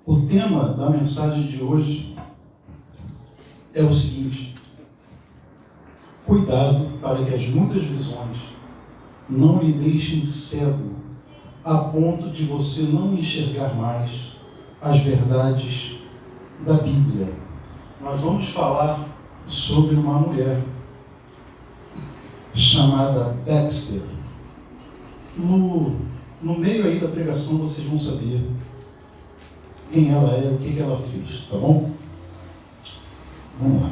O tema da mensagem de hoje é o seguinte: cuidado para que as muitas visões não lhe deixem cego a ponto de você não enxergar mais as verdades da Bíblia. Nós vamos falar sobre uma mulher chamada Baxter. No meio aí da pregação vocês vão saber quem ela é, o que ela fez, tá bom? Vamos lá.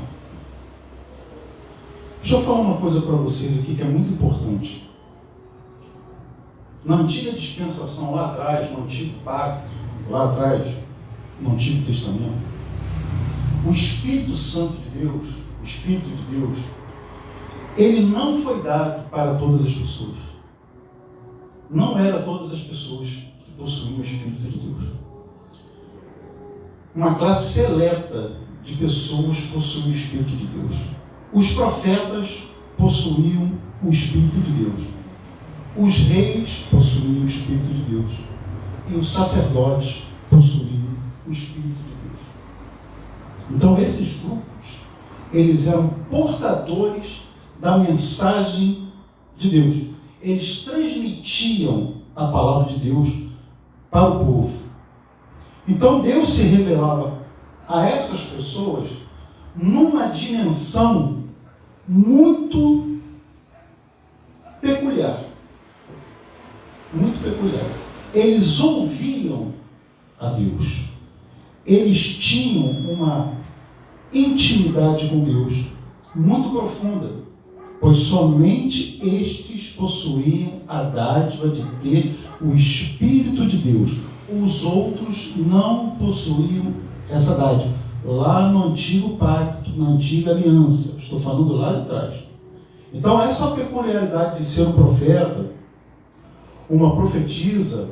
Deixa eu falar uma coisa para vocês aqui que é muito importante. Na antiga dispensação, lá atrás, no antigo pacto, lá atrás, no Antigo Testamento, o Espírito Santo de Deus, o Espírito de Deus, ele não foi dado para todas as pessoas. Não era todas as pessoas que possuíam o Espírito de Deus. Uma classe seleta de pessoas possuía o Espírito de Deus. Os profetas possuíam o Espírito de Deus. Os reis possuíam o Espírito de Deus. E os sacerdotes possuíam o Espírito de Deus. Então esses grupos, eles eram portadores da mensagem de Deus. Eles transmitiam a palavra de Deus para o povo. Então Deus se revelava a essas pessoas numa dimensão muito peculiar. Muito peculiar. Eles ouviam a Deus. Eles tinham uma intimidade com Deus muito profunda, pois somente estes possuíam a dádiva de ter o Espírito de Deus. Os outros não possuíam essa dádiva. Lá no antigo pacto, na antiga aliança, estou falando lá de trás. Então essa peculiaridade de ser um profeta, uma profetisa,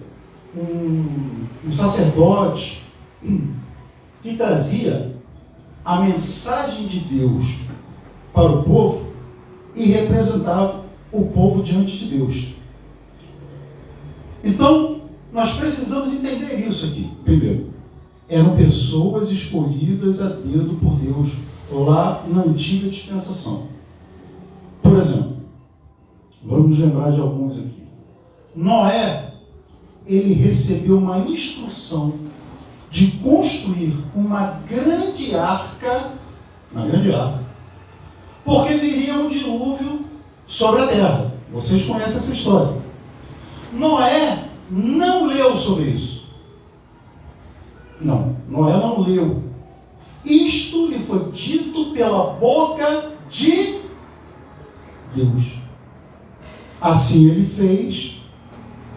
um sacerdote que trazia a mensagem de Deus para o povo e representava o povo diante de Deus. Então, nós precisamos entender isso aqui. Primeiro, eram pessoas escolhidas a dedo por Deus lá na antiga dispensação. Por exemplo, vamos lembrar de alguns aqui. Noé, ele recebeu uma instrução de construir uma grande arca, porque viria um dilúvio sobre a terra. Vocês conhecem essa história. Noé não leu sobre isso. Não, Noé não leu. Isto lhe foi dito pela boca de Deus. Assim ele fez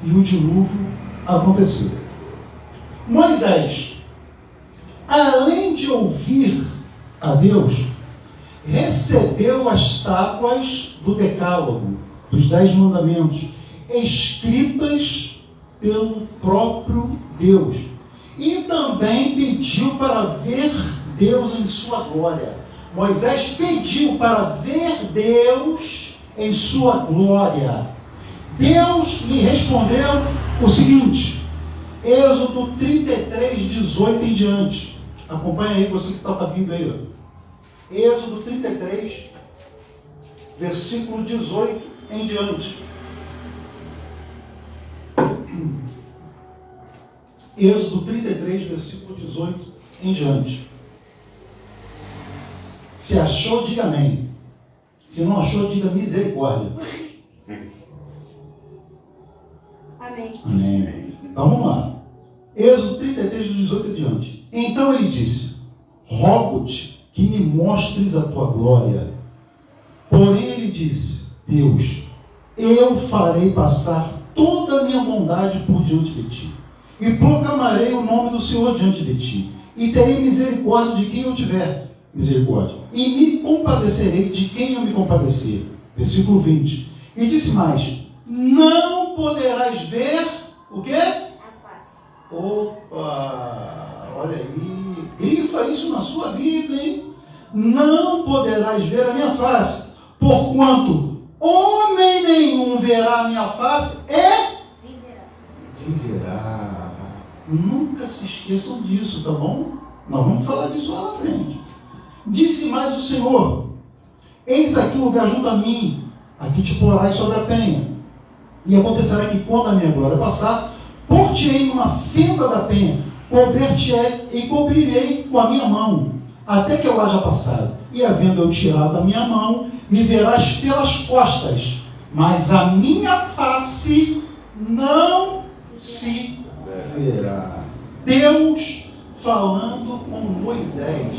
e o dilúvio aconteceu. Moisés, além de ouvir a Deus, recebeu as tábuas do Decálogo, dos 10 mandamentos, escritas pelo próprio Deus. E também pediu para ver Deus em sua glória. Moisés pediu para ver Deus em sua glória. Deus lhe respondeu o seguinte, Êxodo 33, 18 em diante. Acompanha aí, você que está com a Bíblia aí. Ó. Êxodo 33, versículo 18 em diante. Êxodo 33, versículo 18 em diante. Se achou, diga amém. Se não achou, diga misericórdia. Amém. Amém. Então vamos lá. Êxodo 33, 18 em diante. Então ele disse, rogo-te que me mostres a tua glória. Porém ele disse, Deus, eu farei passar toda a minha bondade por diante de ti, e proclamarei o nome do Senhor diante de ti, e terei misericórdia de quem eu tiver misericórdia, e me compadecerei de quem eu me compadecer. Versículo 20. E disse mais, não poderás ver o quê? A face. Opa, olha aí, grifa isso na sua Bíblia, hein? Não poderás ver a minha face, porquanto homem nenhum verá a minha face e viverá. Nunca se esqueçam disso, tá bom? Nós vamos falar disso lá na frente. Disse mais o Senhor: eis aqui um lugar junto a mim, aqui te porás sobre a penha. E acontecerá que quando a minha glória passar, pôr-te-ei numa fenda da penha, cobrir-te-ei e cobrirei com a minha mão, até que eu haja passado. E havendo eu tirado a minha mão, me verás pelas costas, mas a minha face não se verá. Deus falando com Moisés.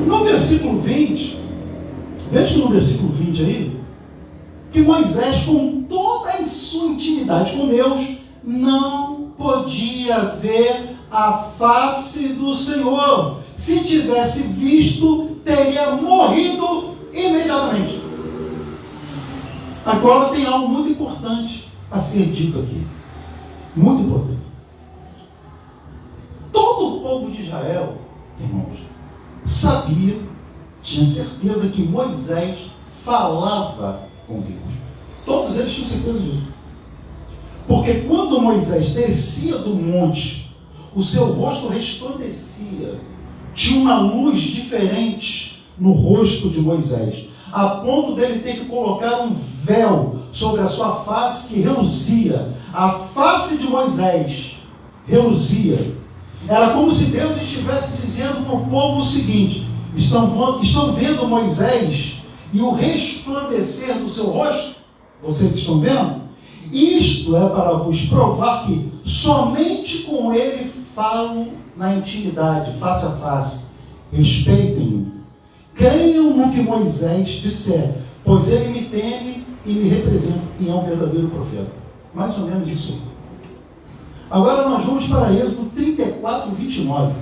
No versículo 20, veja que no versículo 20 aí, que Moisés, com toda a sua intimidade com Deus, não podia ver a face do Senhor. Se tivesse visto, teria morrido imediatamente. Agora tem algo muito importante a ser dito aqui. Muito importante. Todo o povo de Israel, irmãos, sabia, tinha certeza que Moisés falava com Deus. Todos eles tinham certeza disso. Porque quando Moisés descia do monte, o seu rosto resplandecia. Tinha uma luz diferente no rosto de Moisés, a ponto dele ter que colocar um véu sobre a sua face que reluzia. A face de Moisés reluzia. Era como se Deus estivesse dizendo para o povo o seguinte: estão vendo Moisés e o resplandecer do seu rosto? Vocês estão vendo? Isto é para vos provar que somente com ele falo na intimidade, face a face. Respeitem-no. Creiam no que Moisés disser, pois ele me teme e me representa e é um verdadeiro profeta. Mais ou menos isso. Agora nós vamos para Êxodo 34, 29.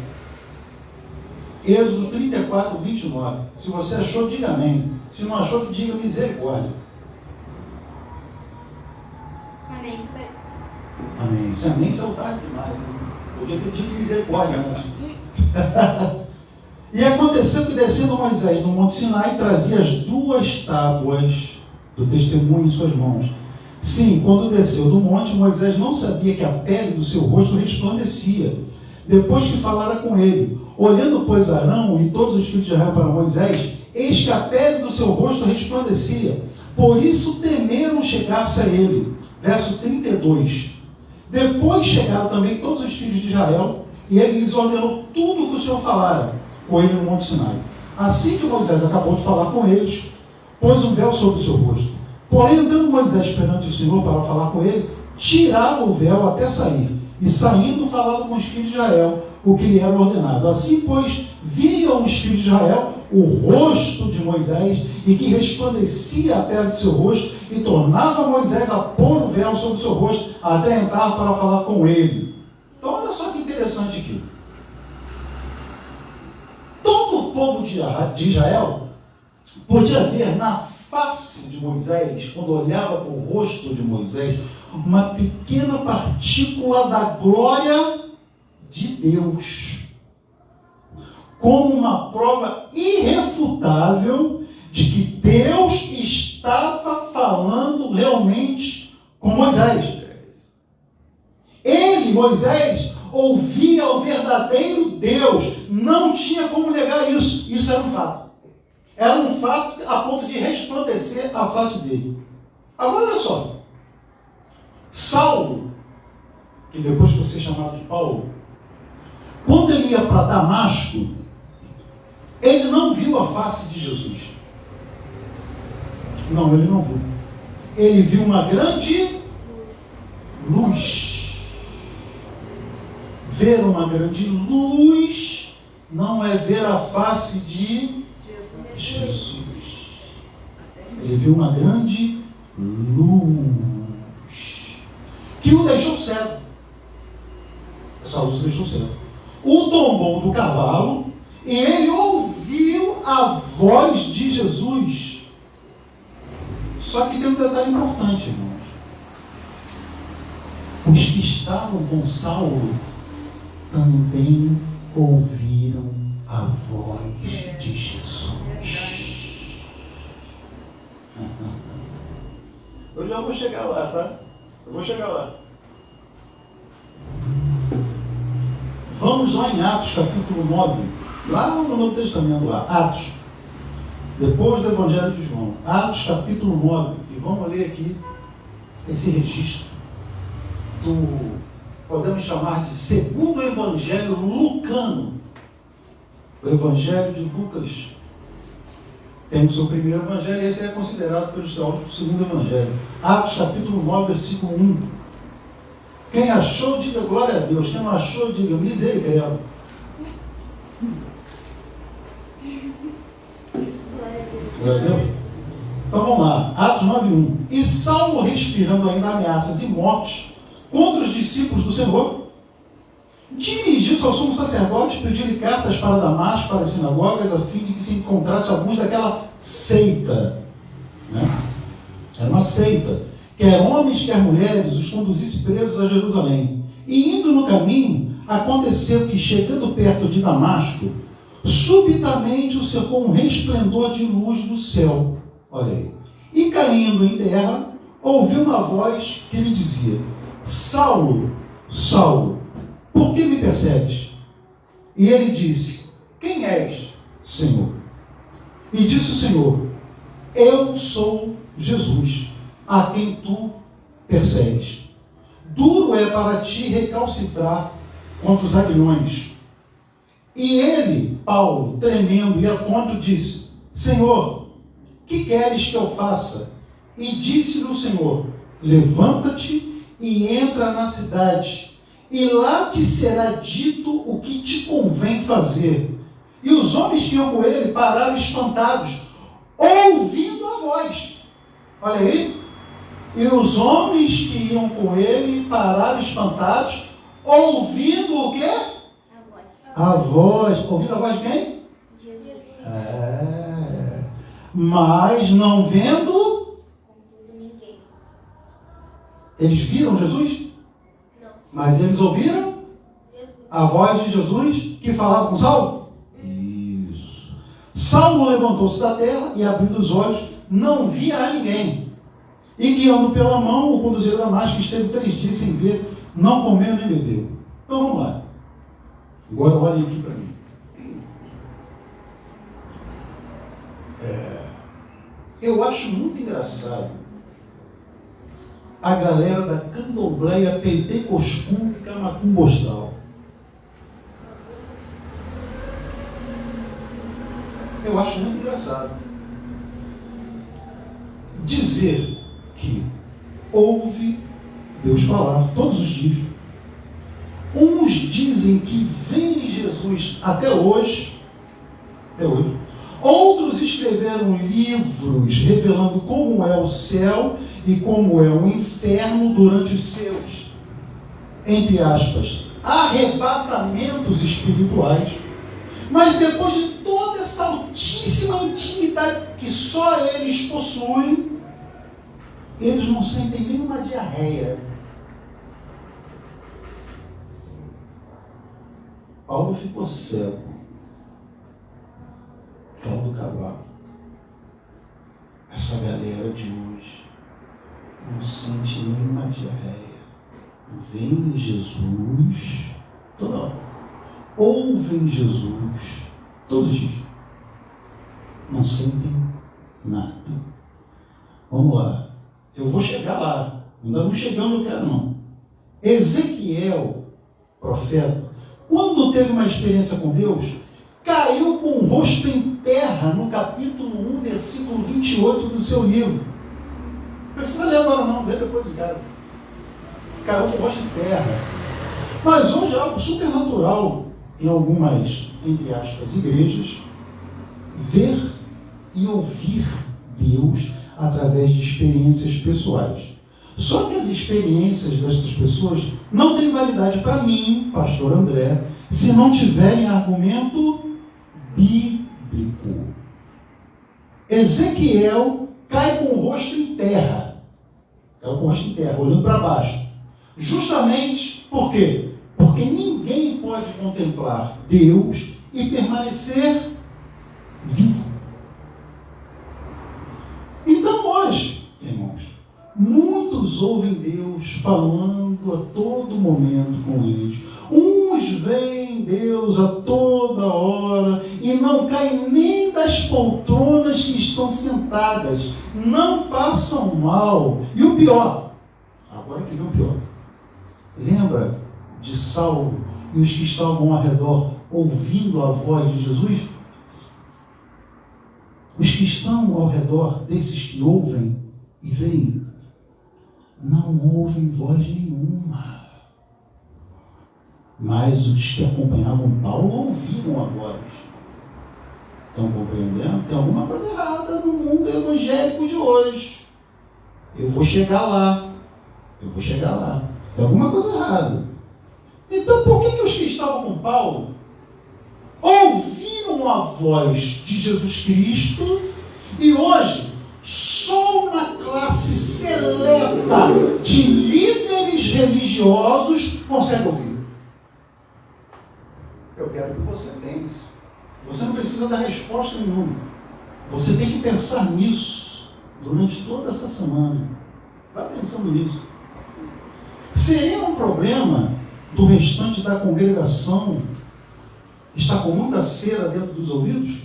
Êxodo 34, 29. Se você achou, diga amém. Se não achou, que diga misericórdia. Amém. Amém. Se amém, isso é tarde demais. Podia ter dito misericórdia antes. E aconteceu que, descendo Moisés no Monte Sinai, trazia as 2 tábuas do testemunho em suas mãos. Sim, quando desceu do monte, Moisés não sabia que a pele do seu rosto resplandecia, depois que falara com ele. Olhando, pois, Arão e todos os filhos de Israel para Moisés, eis que a pele do seu rosto resplandecia. Por isso temeram chegar-se a ele. Verso 32. Depois chegaram também todos os filhos de Israel, e ele lhes ordenou tudo o que o Senhor falara com ele no Monte Sinai. Assim que Moisés acabou de falar com eles, pôs um véu sobre o seu rosto. Porém, entrando Moisés perante o Senhor para falar com ele, tirava o véu até sair, e saindo falava com os filhos de Israel o que lhe era ordenado. Assim, pois, viam os filhos de Israel o rosto de Moisés, e que resplandecia a pele do seu rosto, e tornava Moisés a pôr o véu sobre o seu rosto, até entrar para falar com ele. Então, olha só que interessante aqui. Todo o povo de Israel podia ver na face de Moisés, quando olhava para o rosto de Moisés, uma pequena partícula da glória de Deus, como uma prova irrefutável de que Deus estava falando realmente com Moisés. Ele, Moisés, ouvia o verdadeiro Deus, não tinha como negar isso. Isso era um fato. Era um fato a ponto de resplandecer a face dele. Agora olha só. Saulo, que depois foi ser chamado de Paulo, quando ele ia para Damasco, ele não viu a face de Jesus. Não, ele não viu. Ele viu uma grande luz. Ver uma grande luz não é ver a face de Jesus. Ele viu uma grande luz que o deixou cego. Essa luz o deixou cego. O tombou do cavalo e ele ouviu a voz de Jesus. Só que tem um detalhe importante, irmãos. Os que estavam com Saulo também ouviram a voz de Jesus. Eu já vou chegar lá, tá? Eu vou chegar lá. Vamos lá em Atos, capítulo 9. Lá no Novo Testamento, lá. Atos. Depois do Evangelho de João. Atos, capítulo 9. E vamos ler aqui esse registro do, podemos chamar de segundo Evangelho lucano. O Evangelho de Lucas tem o seu primeiro Evangelho, e esse é considerado pelos teólogos o segundo Evangelho. Atos, capítulo 9, versículo 1. Quem achou, diga glória a Deus. Quem não achou, diga misericórdia. Glória a Deus. Então vamos lá. Atos 9:1. E Saulo, respirando ainda ameaças e mortes contra os discípulos do Senhor, dirigiu-se ao sumo sacerdote, pediu-lhe cartas para Damasco, para as sinagogas, a fim de que se encontrasse alguns daquela seita. Né? Era uma seita. Quer homens, quer mulheres, os conduzisse presos a Jerusalém. E indo no caminho, aconteceu que, chegando perto de Damasco, subitamente o cercou um resplendor de luz do céu. Olha aí. E caindo em terra, ouviu uma voz que lhe dizia: Saulo, Saulo, por que me persegues? E ele disse: quem és, Senhor? E disse o Senhor: eu sou Jesus, a quem tu persegues. Duro é para ti recalcitrar contra os aguilhões. E ele, Paulo, tremendo e atônito, disse: Senhor, que queres que eu faça? E disse-lhe o Senhor: levanta-te e entra na cidade, e lá te será dito o que te convém fazer. E os homens que iam com ele pararam espantados, ouvindo a voz. Olha aí. E os homens que iam com ele pararam espantados, ouvindo o quê? A voz. Ouvindo a voz de quem? Jesus. Mas não vendo. Ninguém. Eles viram Jesus? Não. Mas eles ouviram a voz de Jesus que falava com Saulo? Isso. Saulo levantou-se da terra e, abrindo os olhos, não via a ninguém. E guiando pela mão, o conduziram a Damasco, que esteve 3 dias sem ver, não comeu nem bebeu. Então vamos lá. Agora olhem aqui para mim. Eu acho muito engraçado a galera da candomblé pentecostal e camacumbostal. Eu acho muito engraçado dizer que ouve Deus falar todos os dias. Uns dizem que vem Jesus até hoje. Outros escreveram livros revelando como é o céu e como é o inferno durante os seus, entre aspas, arrebatamentos espirituais. Mas depois de toda essa altíssima intimidade que só eles possuem, eles não sentem nenhuma diarreia. Paulo ficou cego. Cláudio Cavalo. Essa galera de hoje não sente nenhuma diarreia. Vem Jesus toda hora. Ouvem Jesus todos os dias. Não sentem nada. Vamos lá. Eu vou chegar lá. Ainda não chegamos no cara, não. Ezequiel, profeta, quando teve uma experiência com Deus, caiu com o rosto em terra, no capítulo 1, versículo 28 do seu livro. Não precisa ler agora não, lê depois de casa. Caiu com o rosto em terra. Mas hoje é algo supernatural em algumas, entre aspas, igrejas, ver e ouvir Deus através de experiências pessoais. Só que as experiências destas pessoas não têm validade para mim, pastor André, se não tiverem argumento bíblico. Ezequiel cai com o rosto em terra. Cai com o rosto em terra, olhando para baixo. Justamente por quê? Porque ninguém pode contemplar Deus e permanecer vivo. Então hoje, irmãos, muitos ouvem Deus falando a todo momento com eles. Uns veem Deus a toda hora e não caem nem das poltronas que estão sentadas, não passam mal. E o pior, agora que vem o pior, lembra de Saulo e os que estavam ao redor ouvindo a voz de Jesus? Os que estão ao redor desses que ouvem e veem, não ouvem voz nenhuma. Mas os que acompanhavam Paulo ouviram a voz. Estão compreendendo? Tem alguma coisa errada no mundo evangélico de hoje. Eu vou chegar lá. Tem alguma coisa errada. Então por que os que estavam com Paulo ouviram a voz de Jesus Cristo e hoje só uma classe seleta de líderes religiosos consegue ouvir? Eu quero que você pense. Você não precisa dar resposta nenhuma. Você tem que pensar nisso durante toda essa semana. Vai pensando nisso. Seria um problema do restante da congregação estar com muita cera dentro dos ouvidos?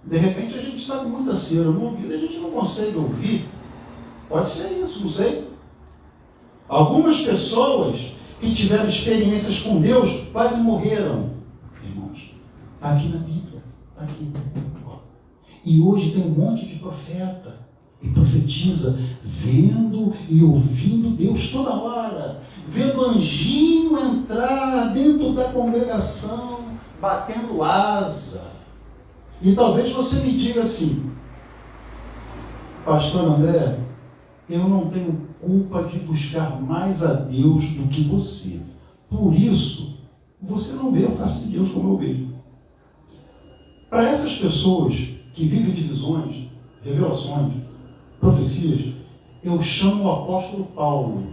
De repente a gente está com muita cera no ouvido e a gente não consegue ouvir. Pode ser isso, não sei. Algumas pessoas que tiveram experiências com Deus quase morreram. Irmãos, está aqui na Bíblia. Está aqui. E hoje tem um monte de profeta e profetiza, vendo e ouvindo Deus toda hora, vendo anjinho entrar dentro da congregação, batendo asa. E talvez você me diga assim: pastor André, eu não tenho culpa de buscar mais a Deus do que você. Por isso, você não vê a face de Deus como eu vejo. Para essas pessoas que vivem de visões, revelações, profecias, eu chamo o apóstolo Paulo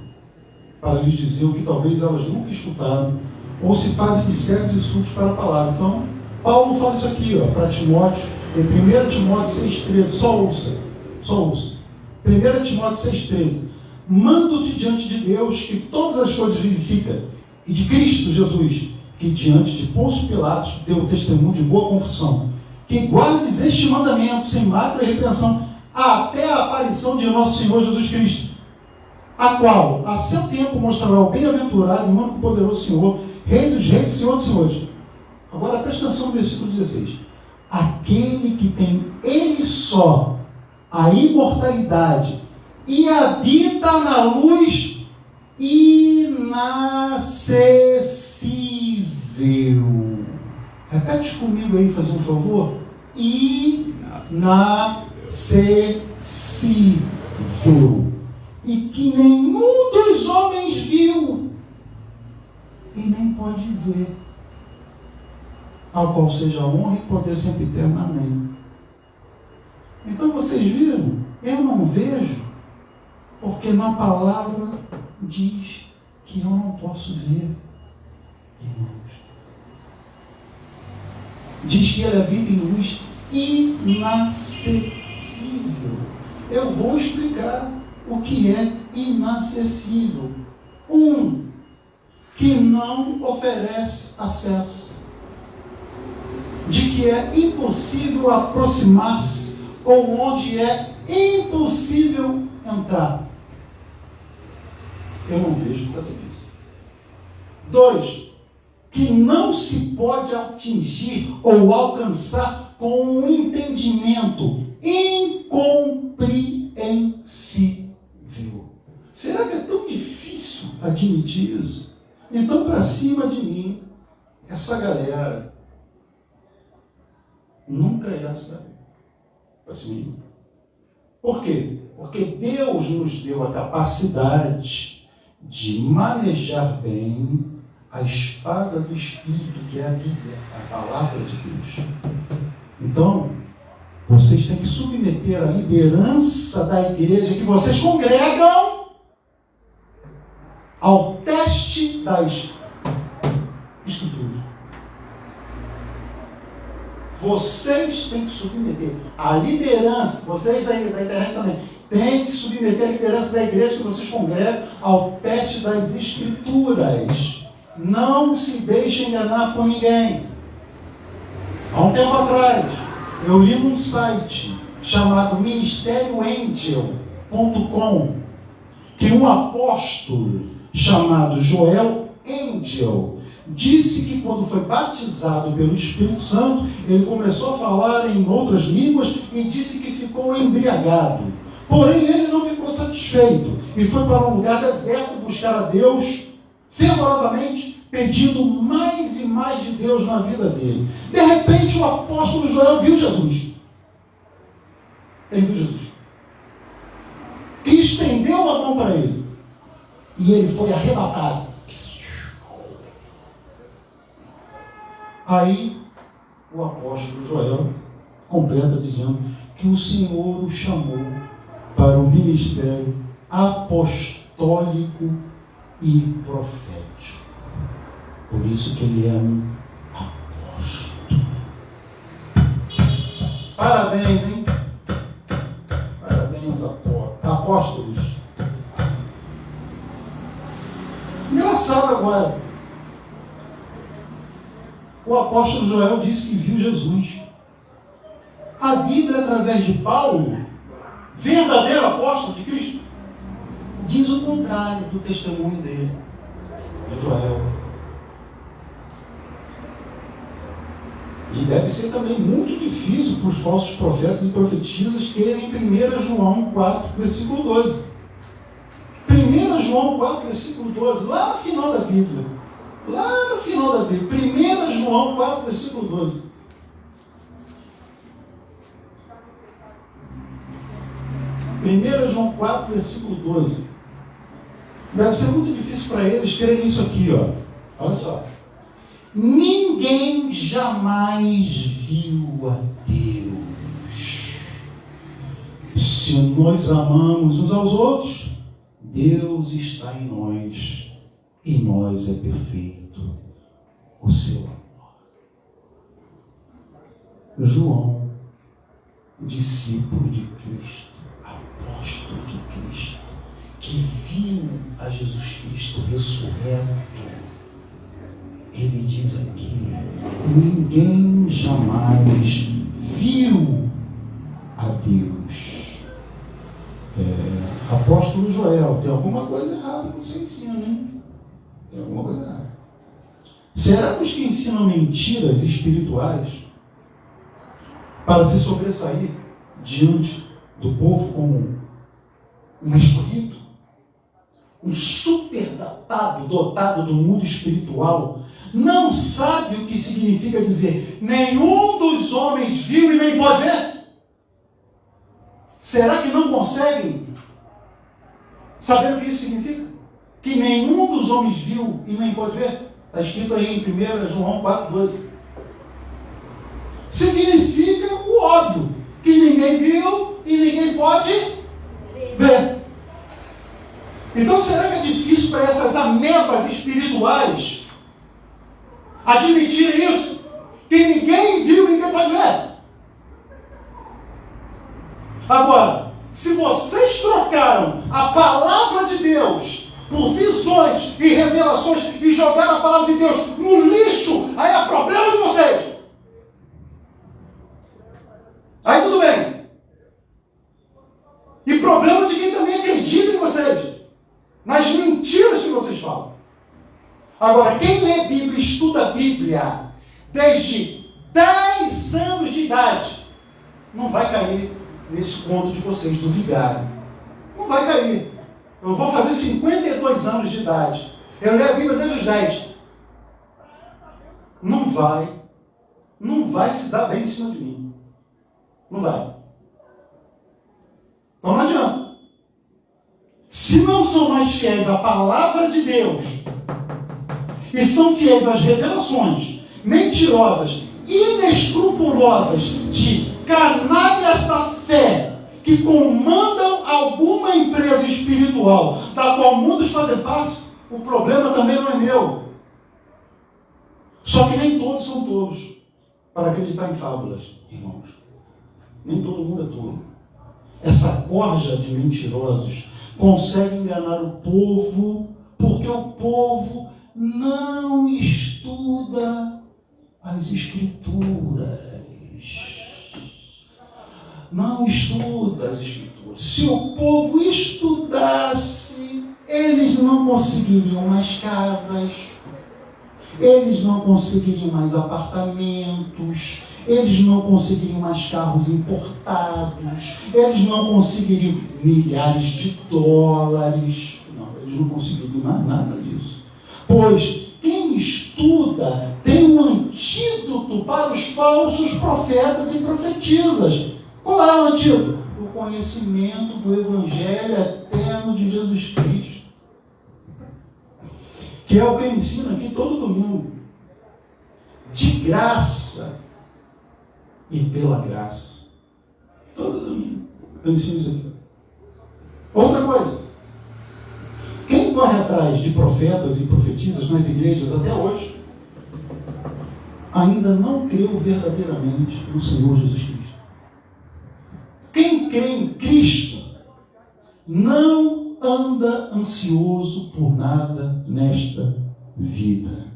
para lhes dizer o que talvez elas nunca escutaram, ou se fazem de cegos e surdos para a palavra. Então, Paulo fala isso aqui, para Timóteo, em 1 Timóteo 6,13, só ouça. 1 Timóteo 6,13, mando-te diante de Deus que todas as coisas vivifica, e de Cristo Jesus, que diante de Pôncio Pilatos deu testemunho de boa confissão, que guardes este mandamento sem mácula e repreensão, até a aparição de nosso Senhor Jesus Cristo, a qual a seu tempo mostrará o bem-aventurado e único poderoso Senhor, Rei dos reis e Senhor dos senhores. Agora presta atenção no versículo 16. Aquele que tem ele só a imortalidade e habita na luz inacessível. Repete comigo aí, faz um favor. Inacessível. E que nenhum dos homens viu e nem pode ver, ao qual seja honra e poder sempre eterno. Amém. Então vocês viram? Eu não vejo, porque na palavra diz que eu não posso ver, irmãos. Diz que ele habita em luz inacessível. Eu vou explicar o que é inacessível. Que não oferece acesso. De que é impossível aproximar-se, ou onde é impossível entrar. Eu não vejo por causa disso. 2, que não se pode atingir ou alcançar com um entendimento incompreensível. Será que é tão difícil admitir isso? Então, para cima de mim, essa galera nunca irá saber. Para cima de mim. Por quê? Porque Deus nos deu a capacidade de manejar bem a espada do Espírito, que é a Bíblia, a palavra de Deus. Então, vocês têm que submeter a liderança da igreja que vocês congregam ao teste das Escrituras. Vocês têm que submeter a liderança, vocês aí da internet também, tem que submeter a liderança da igreja que vocês congregam ao teste das Escrituras. Não se deixe enganar por ninguém. Há um tempo atrás, eu li num site chamado ministérioangel.com que um apóstolo chamado Joel Angel disse que quando foi batizado pelo Espírito Santo, ele começou a falar em outras línguas e disse que ficou embriagado. Porém, ele não ficou satisfeito e foi para um lugar deserto buscar a Deus fervorosamente, pedindo mais e mais de Deus na vida dele. De repente, o apóstolo Joel viu Jesus. Ele viu Jesus. Que estendeu a mão para ele. E ele foi arrebatado. Aí, o apóstolo Joel completa dizendo que o Senhor o chamou para o ministério apostólico e profético. Por isso que ele é um apóstolo. Parabéns, hein? Parabéns, apóstolos. Engraçado agora. O apóstolo Joel disse que viu Jesus. A Bíblia, através de Paulo, verdadeiro apóstolo de Cristo, diz o contrário do testemunho dele, do Joel. E deve ser também muito difícil para os falsos profetas e profetisas crerem em 1 João 4, versículo 12. 1 João 4, versículo 12, lá no final da Bíblia. Lá no final da Bíblia. 1 João 4, versículo 12. João 4, versículo 12. Deve ser muito difícil para eles crerem nisso aqui, ó. Olha só. Ninguém jamais viu a Deus. Se nós amamos uns aos outros, Deus está em nós e nós é perfeito o seu amor. João, discípulo de Cristo, apóstolo de Cristo, que viu a Jesus Cristo ressurreto, ele diz aqui: ninguém jamais viu a Deus. Apóstolo Joel, tem alguma coisa errada que você ensina, hein? Tem alguma coisa errada. Será que os que ensinam mentiras espirituais para se sobressair diante do povo como um escolhido, um dotado do mundo espiritual, não sabe o que significa dizer nenhum dos homens viu e nem pode ver? Será que não conseguem saber o que isso significa? Que nenhum dos homens viu e nem pode ver? Está escrito aí em 1 João 4, 12. Significa o óbvio, que ninguém viu e ninguém pode ver. Então será que é difícil para essas amebas espirituais admitirem isso? Que ninguém viu e ninguém pode ver? Agora, se vocês trocaram a palavra de Deus por visões e revelações e jogaram a palavra de Deus no lixo, aí é problema de vocês. Aí tudo bem. E problema de quem também acredita em vocês, nas mentiras que vocês falam. Agora, quem lê Bíblia, estuda a Bíblia desde 10 anos de idade, não vai cair nesse conto de vocês, do vigário. Não vai cair. Eu vou fazer 52 anos de idade. Eu leio a Bíblia desde os 10. Não vai se dar bem em cima de mim. Não vai. Então não adianta. Se não são mais fiéis à palavra de Deus e são fiéis às revelações mentirosas, inescrupulosas de canalhas da fé que comandam alguma empresa espiritual da qual muitos fazem parte, o problema também não é meu. Só que nem todos são tolos para acreditar em fábulas, irmãos. Nem todo mundo é tolo. essa corja de mentirosos, consegue enganar o povo, porque o povo não estuda as Escrituras. Não estuda as Escrituras. Se o povo estudasse, eles não conseguiriam mais casas, eles não conseguiriam mais apartamentos, eles não conseguiriam mais carros importados, eles não conseguiriam milhares de dólares. Não, eles não conseguiriam mais nada disso. Pois quem estuda tem um antídoto para os falsos profetas e profetisas. Qual é o antídoto? O conhecimento do Evangelho eterno de Jesus Cristo, que é o que eu ensino aqui todo domingo, de graça e pela graça. Todo domingo eu ensino isso aqui. Outra coisa, quem corre atrás de profetas e profetisas nas igrejas até hoje, ainda não creu verdadeiramente no Senhor Jesus Cristo. Quem crê em Cristo não anda ansioso por nada nesta vida.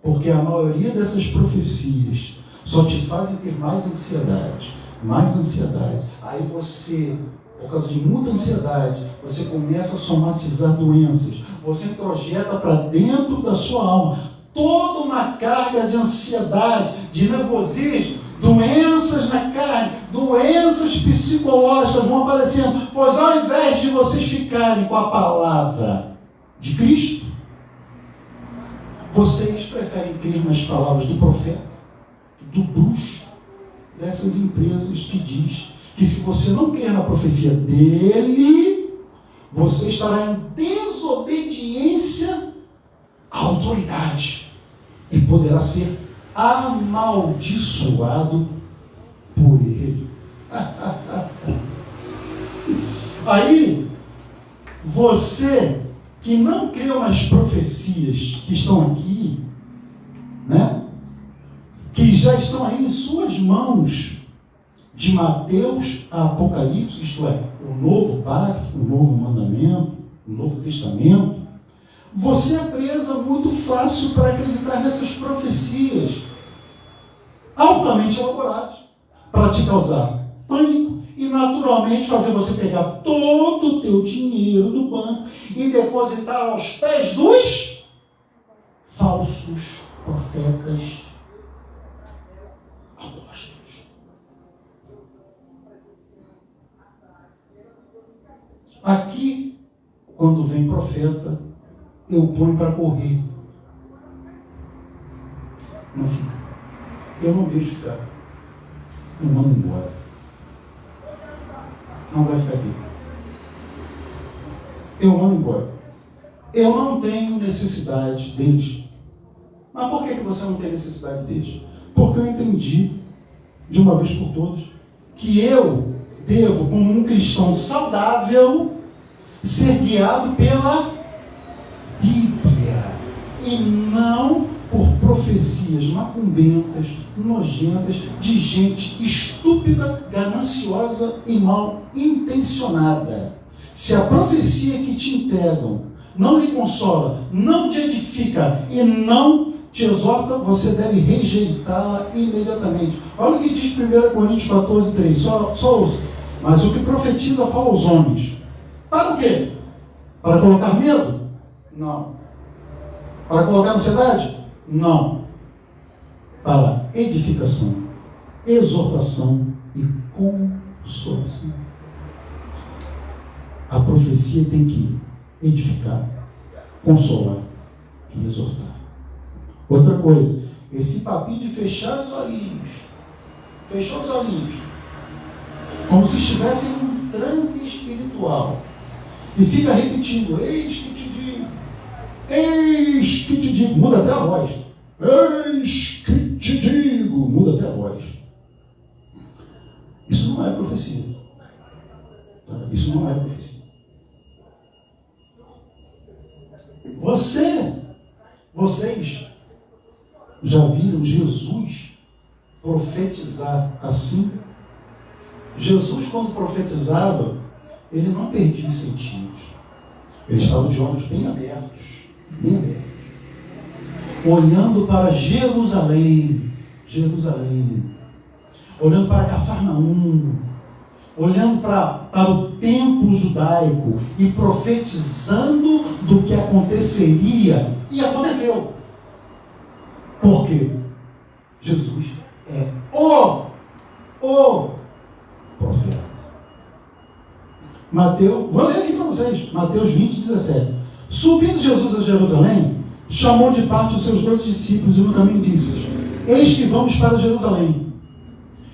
Porque a maioria dessas profecias só te fazem ter mais ansiedade. Mais ansiedade. Aí você, por causa de muita ansiedade, você começa a somatizar doenças. Você projeta para dentro da sua alma toda uma carga de ansiedade, de nervosismo, doenças na carne, doenças psicológicas vão aparecendo, pois ao invés de vocês ficarem com a palavra de Cristo, vocês preferem crer nas palavras do profeta, do bruxo, dessas empresas que diz que se você não crer na profecia dele, você estará em desobediência à autoridade e poderá ser amaldiçoado por ele. Aí, você que não creu nas profecias que estão aqui, né? Que já estão aí em suas mãos, de Mateus a Apocalipse, isto é, o novo pacto, o novo mandamento, o novo testamento, você é presa muito fácil para acreditar nessas profecias altamente elaboradas, para te causar pânico e naturalmente fazer você pegar todo o teu dinheiro do banco e depositar aos pés dos falsos profetas apóstolos. Aqui, quando vem profeta, eu ponho para correr. Não fica. Eu não deixo ficar. Eu mando embora. Não vai ficar aqui. Eu mando embora. Eu não tenho necessidade deles. Mas por que você não tem necessidade deles? Porque eu entendi, de uma vez por todas, que eu devo, como um cristão saudável, ser guiado pela Bíblia e não por profecias macumbentas, nojentas, de gente estúpida, gananciosa e mal intencionada. Se a profecia que te entregam não lhe consola, não te edifica e não te exorta, você deve rejeitá-la imediatamente. Olha o que diz 1 Coríntios 14, 3. Só ouça. Mas o que profetiza fala aos homens. Para o quê? Para colocar medo? Não. Para colocar ansiedade? Não. Para edificação, exortação e consolação. A profecia tem que edificar, consolar e exortar. Outra coisa, esse papinho de fechar os olhinhos, fechou os olhinhos, como se estivesse em um transe espiritual, e fica repetindo, eis que te digo, eis que te digo, muda até a voz, eis que te digo, muda até a voz. Isso não é profecia. Isso não é profecia. Vocês já viram Jesus profetizar assim? Jesus, quando profetizava, ele não perdia os sentidos. Ele estava de olhos bem abertos, olhando para Jerusalém, olhando para Cafarnaum, olhando para o templo judaico e profetizando do que aconteceria, e aconteceu. Por quê? Jesus é o profeta. Mateus, vou ler aqui para vocês, Mateus 20, 17. Subindo Jesus a Jerusalém, chamou de parte os seus 12 discípulos e no caminho disse-lhes: eis que vamos para Jerusalém,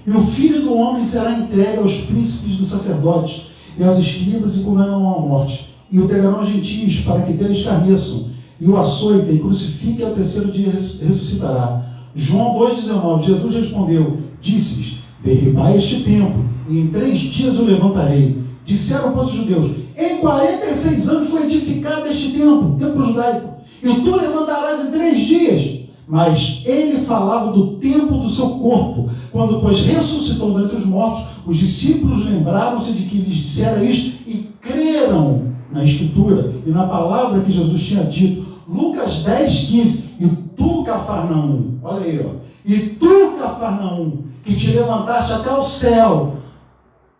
e o Filho do Homem será entregue aos príncipes dos sacerdotes e aos escribas e condenarão à morte, e o entregarão aos gentios para que dele escarneçam, e o açoitem e crucifiquem, ao terceiro dia ressuscitará. João 2,19. Jesus respondeu, disse-lhes: derribai este templo, e em 3 dias o levantarei. Disseram, pois, os judeus: em 46 anos foi edificado este templo judaico, e tu levantarás em 3 dias. Mas ele falava do tempo do seu corpo. Quando, pois, ressuscitou dentre os mortos, os discípulos lembraram-se de que lhes dissera isto e creram na Escritura e na palavra que Jesus tinha dito. Lucas 10, 15. E tu, Cafarnaum, olha aí, ó. E tu, Cafarnaum, que te levantaste até o céu,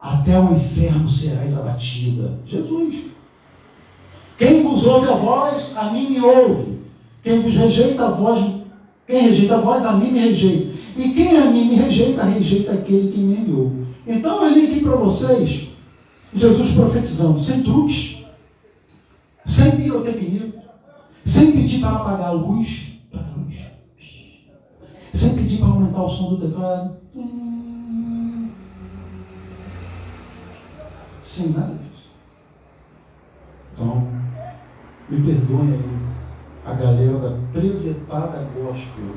até o inferno serás abatida. Jesus. Quem vos ouve a voz, a mim me ouve. Quem vos rejeita a voz, quem rejeita a voz, a mim me rejeita. E quem a mim me rejeita, rejeita aquele que me enviou. Então eu li aqui para vocês Jesus profetizando, sem truques, sem pirotecnia, sem pedir para apagar a luz, sem pedir para aumentar o som do teclado, sem nada disso. Então, me perdoem aí, a galera da presepada gospel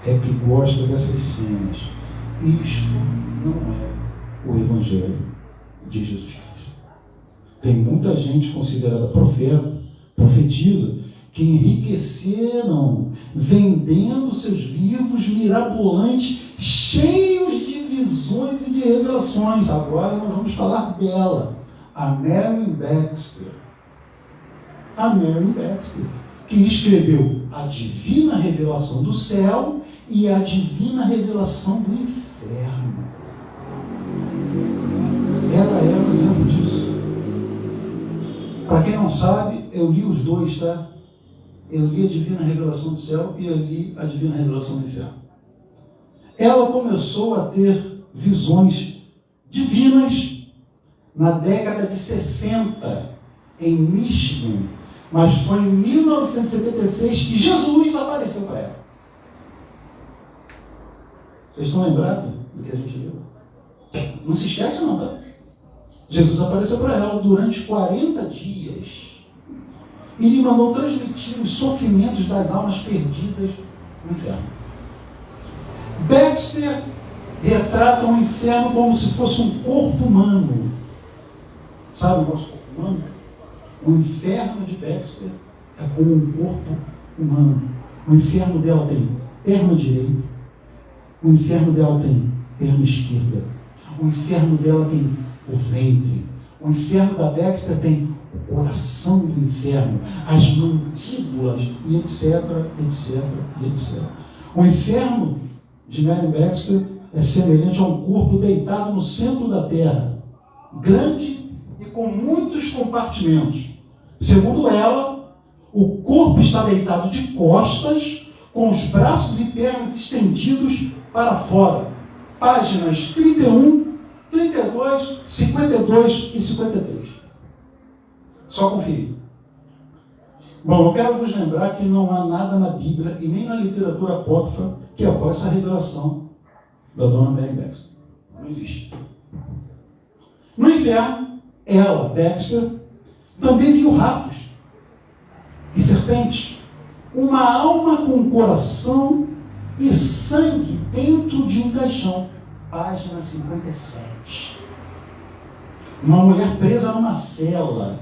é que gosta dessas cenas. Isto não é o Evangelho de Jesus Cristo. Tem muita gente considerada profetiza, que enriqueceram vendendo seus livros mirabolantes, cheios de visões e de revelações. Agora nós vamos falar dela, a Mary Baxter. A Mary Baxter, que escreveu a divina revelação do céu e a divina revelação do inferno. Ela é um exemplo disso. Para quem não sabe, eu li os dois, tá? Eu li a divina revelação do céu e eu li a divina revelação do inferno. Ela começou a ter visões divinas na década de 60, em Michigan, mas foi em 1976 que Jesus apareceu para ela. Vocês estão lembrados do que a gente viu? Não se esquece não, tá? Jesus apareceu para ela durante 40 dias e lhe mandou transmitir os sofrimentos das almas perdidas no inferno. Baxter retrata o inferno como se fosse um corpo humano. Sabe o nosso corpo humano? O inferno de Baxter é como um corpo humano. O inferno dela tem perna direita, o inferno dela tem perna esquerda, o inferno dela tem o ventre, o inferno da Baxter tem o coração do inferno, as mandíbulas, e etc, etc, etc. O inferno de Mary Baxter é semelhante a um corpo deitado no centro da terra, grande e com muitos compartimentos. Segundo ela, o corpo está deitado de costas, com os braços e pernas estendidos para fora. Páginas 31, 32, 52 e 53. Só conferir. Bom, eu quero vos lembrar que não há nada na Bíblia e nem na literatura apócrifa que apoie essa revelação da dona Mary Baxter. Não existe. No inferno, ela, Baxter, também viu ratos e serpentes, uma alma com coração e sangue dentro de um caixão. Página 57. Uma mulher presa numa cela,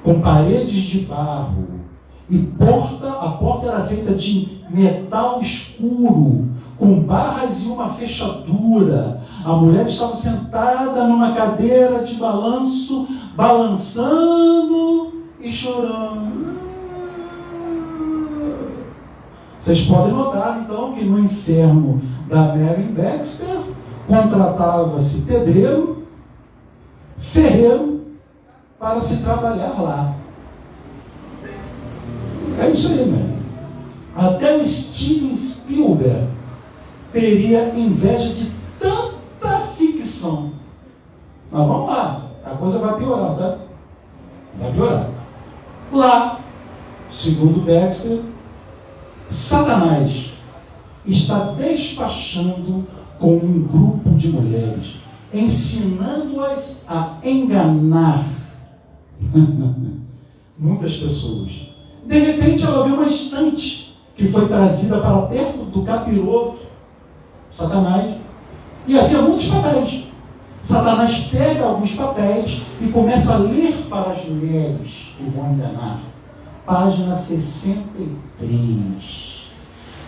com paredes de barro, e a porta era feita de metal escuro, com barras e uma fechadura. A mulher estava sentada numa cadeira de balanço, balançando e chorando. Vocês podem notar, então, que no inferno da Mary Baxter contratava-se pedreiro, ferreiro, para se trabalhar lá. É isso aí, meu. Até o Steven Spielberg teria inveja de tanta ficção. Mas vamos lá, a coisa vai piorar, tá? Vai piorar. Lá, segundo Baxter, Satanás está despachando com um grupo de mulheres, ensinando-as a enganar muitas pessoas. De repente ela viu uma estante que foi trazida para perto do capiroto, Satanás, e havia muitos papéis. Satanás pega alguns papéis e começa a ler para as mulheres que vão enganar. Página 63.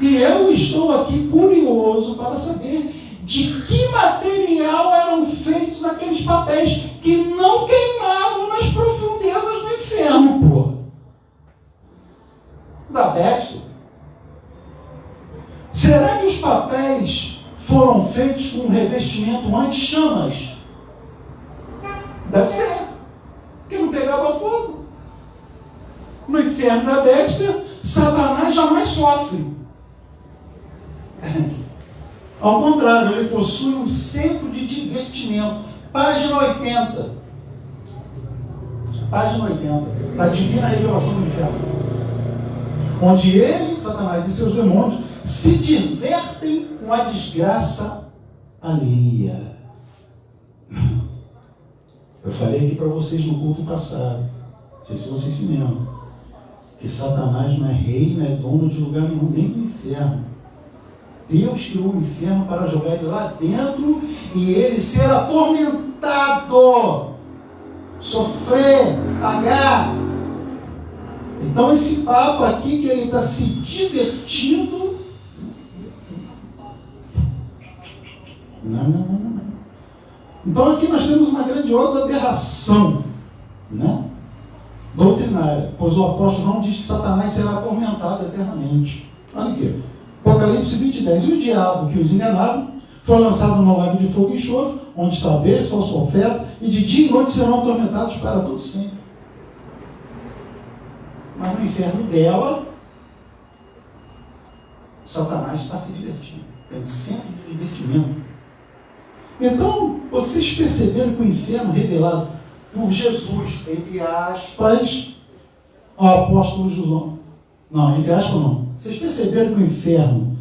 E eu estou aqui curioso para saber de que material eram feitos aqueles papéis que não queimavam nas profundezas do inferno, pô. Da Baxter. Será que os papéis foram feitos com um revestimento anti-chamas? Deve ser. Porque não pegava fogo. No inferno da Baxter, Satanás jamais sofre. Ao contrário, ele possui um centro de divertimento. Página 80. Página 80. Da Divina Revelação do Inferno. Onde ele, Satanás e seus demônios se divertem com a desgraça alheia. Eu falei aqui para vocês no culto passado, não sei se vocês se lembram, que Satanás não é rei, não é dono de lugar nenhum, nem do inferno. Deus criou o inferno para jogar ele lá dentro e ele ser atormentado, sofrer, pagar. Então esse papo aqui que ele está se divertindo, não. Então aqui nós temos uma grandiosa aberração, né? Doutrinária, pois o apóstolo João diz que Satanás será atormentado eternamente. Olha aqui, Apocalipse 20:10. E o diabo que os enganava foi lançado no lago de fogo e enxofre, onde está a besta, falso profeta, e de dia e noite serão atormentados para todo sempre. Mas no inferno dela, Satanás está se divertindo. Tem um centro de divertimento. Então, vocês perceberam que o inferno revelado por Jesus, entre aspas, ao apóstolo João. Não, entre aspas não. Vocês perceberam que o inferno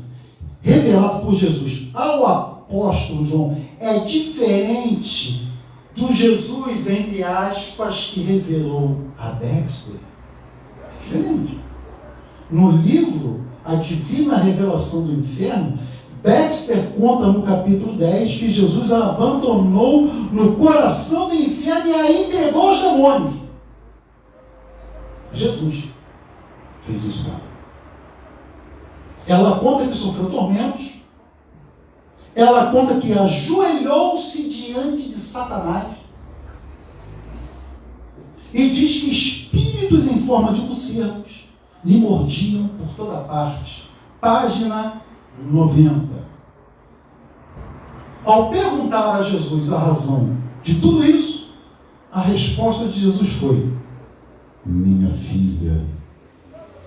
revelado por Jesus ao apóstolo João é diferente do Jesus, entre aspas, que revelou a Baxter? É diferente. No livro A Divina Revelação do Inferno, Baxter conta no capítulo 10 que Jesus a abandonou no coração do inferno e a entregou aos demônios. Jesus fez isso para ela. Ela conta que sofreu tormentos. Ela conta que ajoelhou-se diante de Satanás. E diz que espíritos em forma de morcegos lhe mordiam por toda parte. Página 90. Ao perguntar a Jesus a razão de tudo isso, a resposta de Jesus foi: minha filha,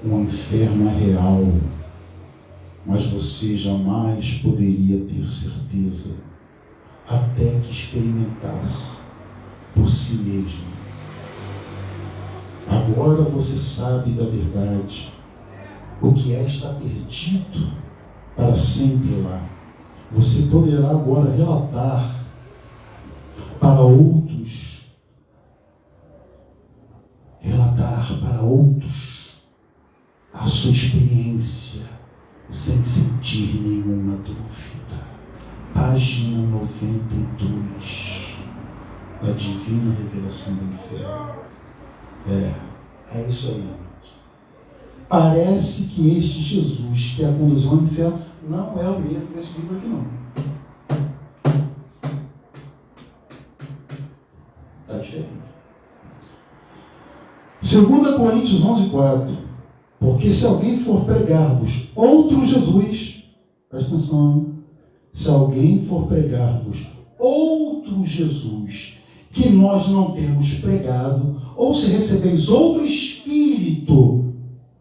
o inferno é real, mas você jamais poderia ter certeza até que experimentasse por si mesmo. Agora você sabe da verdade. O que é está perdido para sempre lá. Você poderá agora relatar para outros, a sua experiência sem sentir nenhuma dúvida. Página 92 da Divina Revelação do Inferno. É isso aí, irmãos. parece que este Jesus que a conduziu ao inferno não é o mesmo desse livro aqui, não. Está diferente. 2 Coríntios 11:4. Porque se alguém for pregar-vos outro Jesus, presta atenção, se alguém for pregar-vos outro Jesus que nós não temos pregado, ou se recebeis outro Espírito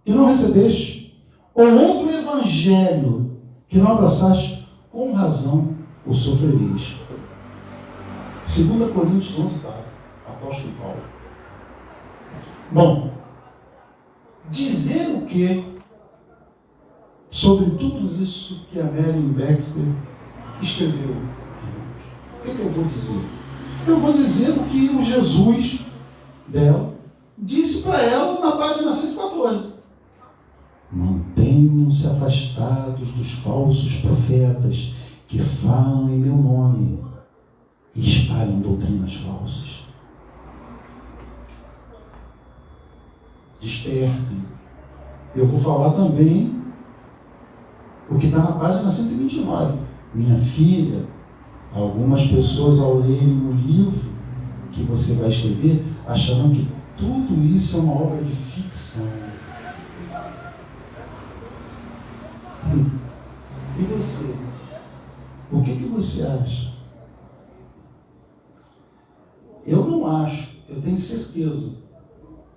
que não recebeste, ou outro Evangelho que não abraçaste, com razão o sofrereis. 2 Coríntios 11:4, apóstolo Paulo. Bom, dizer o que sobre tudo isso que a Marian Baxter escreveu? O que eu vou dizer? Eu vou dizer o que o Jesus dela disse para ela na página 114. Mantenham-se afastados dos falsos profetas que falam em meu nome e espalham doutrinas falsas. Despertem. Eu vou falar também o que está na página 129. Minha filha, algumas pessoas ao lerem o livro que você vai escrever acharão que tudo isso é uma obra de ficção. E você? O que você acha? Eu não acho, eu tenho certeza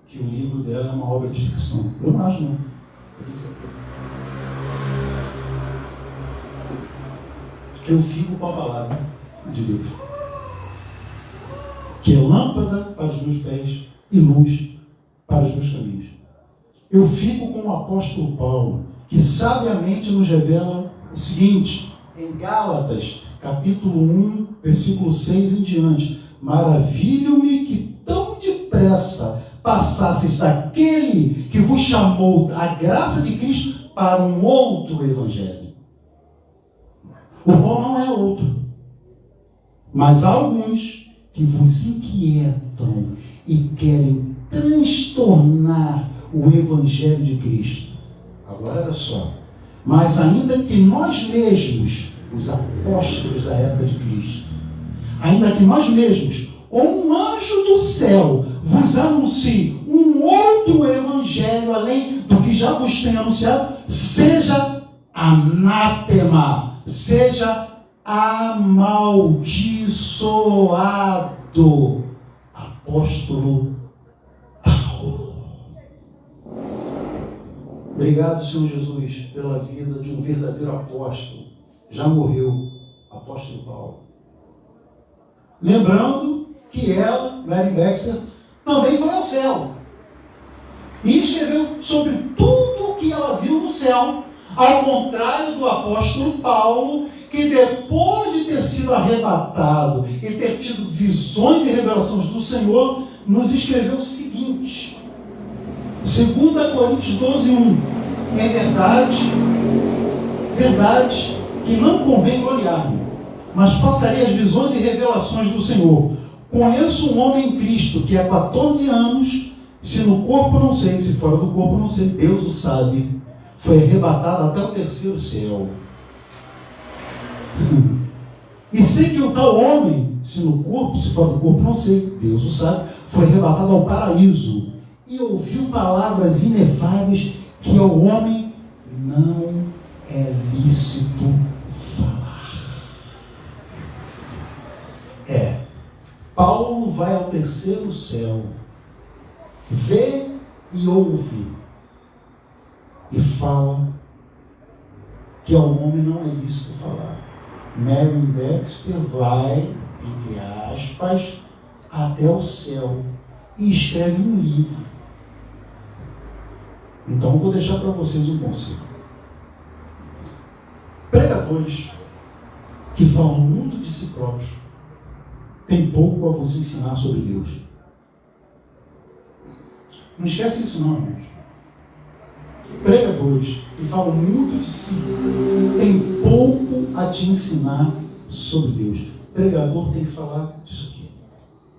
que o livro dela é uma obra de ficção. Eu não acho, não. Eu tenho certeza. Eu fico com a palavra de Deus, que é lâmpada para os meus pés e luz para os meus caminhos. Eu fico com o apóstolo Paulo, que sabiamente nos revela o seguinte, em Gálatas, capítulo 1, versículo 6 em diante: maravilho-me que tão depressa passasseis daquele que vos chamou a graça de Cristo para um outro evangelho, o qual não é outro, mas há alguns que vos inquietam e querem transtornar o evangelho de Cristo. Agora olha só, mas ainda que nós mesmos, os apóstolos da época de Cristo, ainda que nós mesmos, ou um anjo do céu, vos anuncie um outro evangelho além do que já vos tenho anunciado, seja anátema, seja amaldiçoado. Apóstolo Paulo. Obrigado, Senhor Jesus, pela vida de um verdadeiro apóstolo. Já morreu, apóstolo Paulo. Lembrando que ela, Marian Baxter, também foi ao céu e escreveu sobre tudo o que ela viu no céu, ao contrário do apóstolo Paulo, que depois de ter sido arrebatado e ter tido visões e revelações do Senhor, nos escreveu o seguinte, 2 Coríntios 12:1: é verdade que não convém gloriar-me, mas passarei as visões e revelações do Senhor. Conheço um homem em Cristo que há 14 anos, se no corpo não sei, se fora do corpo não sei, Deus o sabe, foi arrebatado até o terceiro céu. E sei que o tal homem, se no corpo, se fora do corpo não sei, Deus o sabe, foi arrebatado ao paraíso e ouviu palavras inefáveis que ao homem não é lícito falar. Paulo vai ao terceiro céu, vê e ouve, e fala que ao homem não é lícito falar. Marian Baxter vai, entre aspas, até o céu e escreve um livro. Então eu vou deixar para vocês um conselho. Pregadores que falam muito de si próprios têm pouco a vos ensinar sobre Deus. Não esquece isso não, irmãos. Pregadores que falam muito de si têm pouco a te ensinar sobre Deus. Pregador tem que falar disso aqui,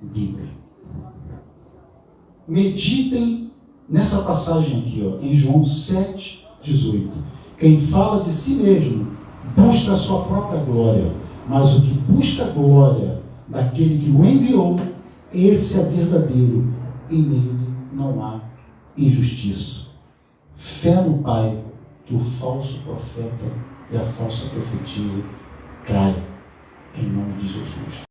Bíblia. Meditem nessa passagem aqui, ó, em João 7,18. Quem fala de si mesmo busca a sua própria glória, mas o que busca a glória daquele que o enviou, esse é verdadeiro, e nele não há injustiça. Fé no Pai, que o falso profeta e a falsa profetisa caem.